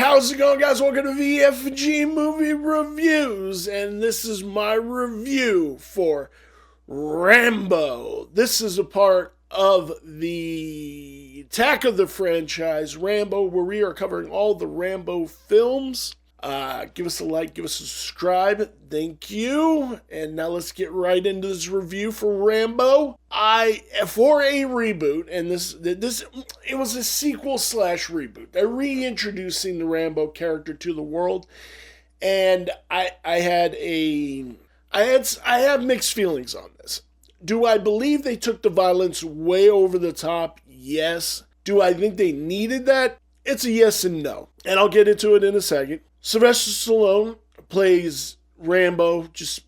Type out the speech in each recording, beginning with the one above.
how's it going, guys? Welcome to VFG Movie Reviews, and this is my review for Rambo. This is a part of the attack of the franchise, Rambo, where we are covering all the Rambo films. Give us a like, give us a subscribe. Thank you. And now let's get right into this review for Rambo. For a reboot, and this it was a sequel slash reboot. They're reintroducing the Rambo character to the world, and I have mixed feelings on this. Do I believe they took the violence way over the top? Yes. Do I think they needed that? It's a yes and no, and I'll get into it in a second. Sylvester Stallone plays Rambo, just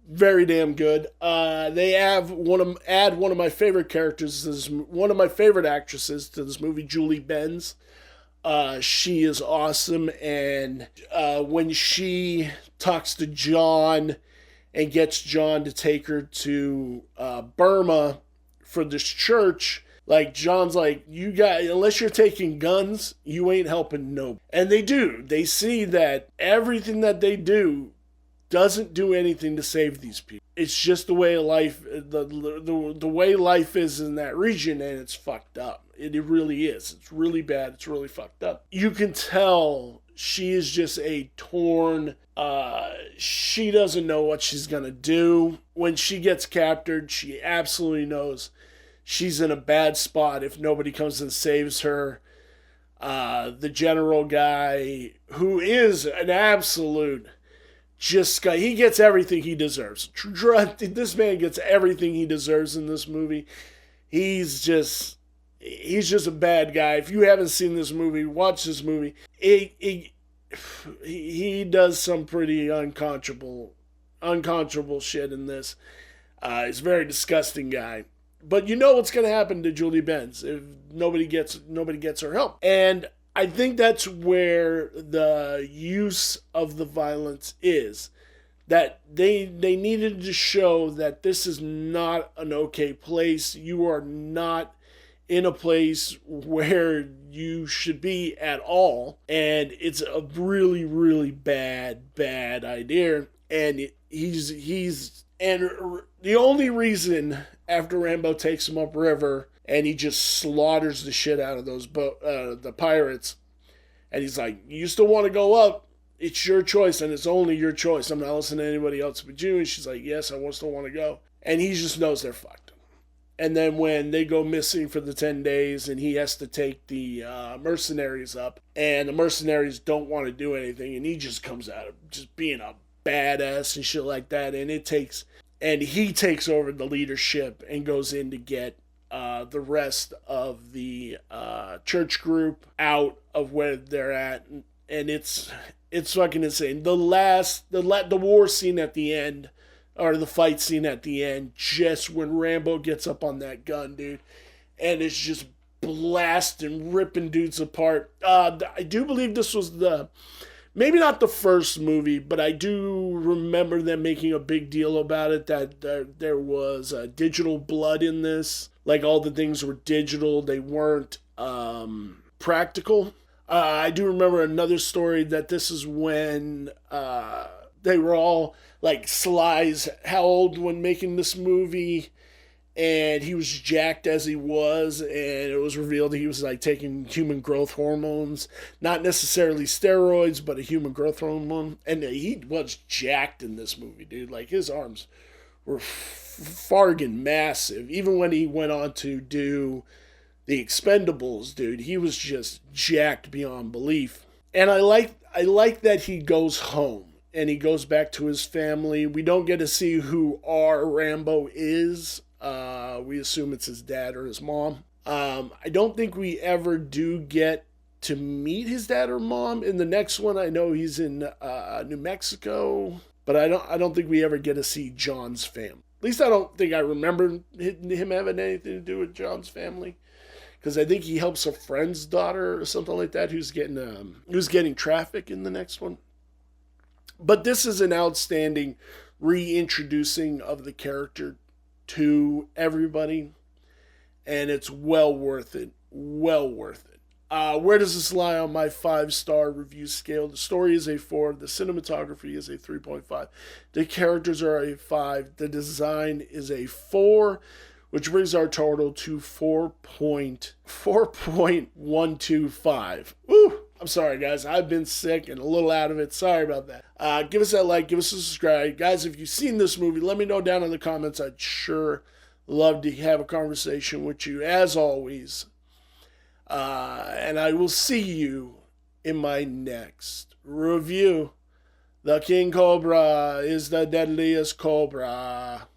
very damn good. They add one of my favorite characters, one of my favorite actresses to this movie, Julie Benz. She is awesome, and when she talks to John and gets John to take her to Burma for this church, like, John's like, unless you're taking guns, you ain't helping nobody. And they do. They see that everything that they do doesn't do anything to save these people. It's just the way life, the way life is in that region, and it's fucked up. It really is. It's really bad. It's really fucked up. You can tell she is just a torn, she doesn't know what she's gonna do. When she gets captured, she absolutely knows she's in a bad spot if nobody comes and saves her. The general guy, who is an absolute guy, he gets everything he deserves. This man gets everything he deserves in this movie. He's just a bad guy. If you haven't seen this movie, watch this movie. He does some pretty unconscionable shit in this. He's a very disgusting guy. But you know what's going to happen to Julie Benz if nobody gets her help. And I think that's where the use of the violence is. That they needed to show that this is not an okay place. You are not in a place where you should be at all. And it's a really, really bad idea. And and the only reason after Rambo takes him upriver and he just slaughters the shit out of the pirates, and he's like, you still want to go up? It's your choice, and it's only your choice. I'm not listening to anybody else but you. And she's like, yes, I still want to go. And he just knows they're fucked. And then when they go missing for the 10 days and he has to take the mercenaries up, and the mercenaries don't want to do anything, and he just comes out of just being a badass and shit like that, and he takes over the leadership and goes in to get the rest of the church group out of where they're at, and it's fucking insane. The war scene at the end, or the fight scene at the end, just when Rambo gets up on that gun, dude, and it's just blasting, ripping dudes apart. I do believe this was maybe not the first movie, but I do remember them making a big deal about it, that there was digital blood in this. Like, all the things were digital. They weren't practical. I do remember another story that this is when they were all, like, Sly's how old when making this movie, and he was jacked as he was, and it was revealed he was, like, taking human growth hormones. Not necessarily steroids, but a human growth hormone. And he was jacked in this movie, dude. Like, his arms were fargin' massive. Even when he went on to do the Expendables, dude, he was just jacked beyond belief. And I like that he goes home, and he goes back to his family. We don't get to see who our Rambo is. We assume it's his dad or his mom. I don't think we ever do get to meet his dad or mom. In the next one, I know he's in New Mexico, but I don't think we ever get to see John's family. At least I don't think I remember him having anything to do with John's family, because I think he helps a friend's daughter or something like that who's getting trafficked in the next one. But this is an outstanding reintroducing of the character to everybody, and it's well worth it. Where does this lie on my 5-star review scale? The story is a 4. The cinematography is a 3.5. The characters are a 5. The design is a 4, which brings our total to 4.125. Woo! I'm sorry, guys. I've been sick and a little out of it. Sorry about that. Give us that like. Give us a subscribe. Guys, if you've seen this movie, let me know down in the comments. I'd sure love to have a conversation with you, as always. And I will see you in my next review. The King Cobra is the deadliest cobra.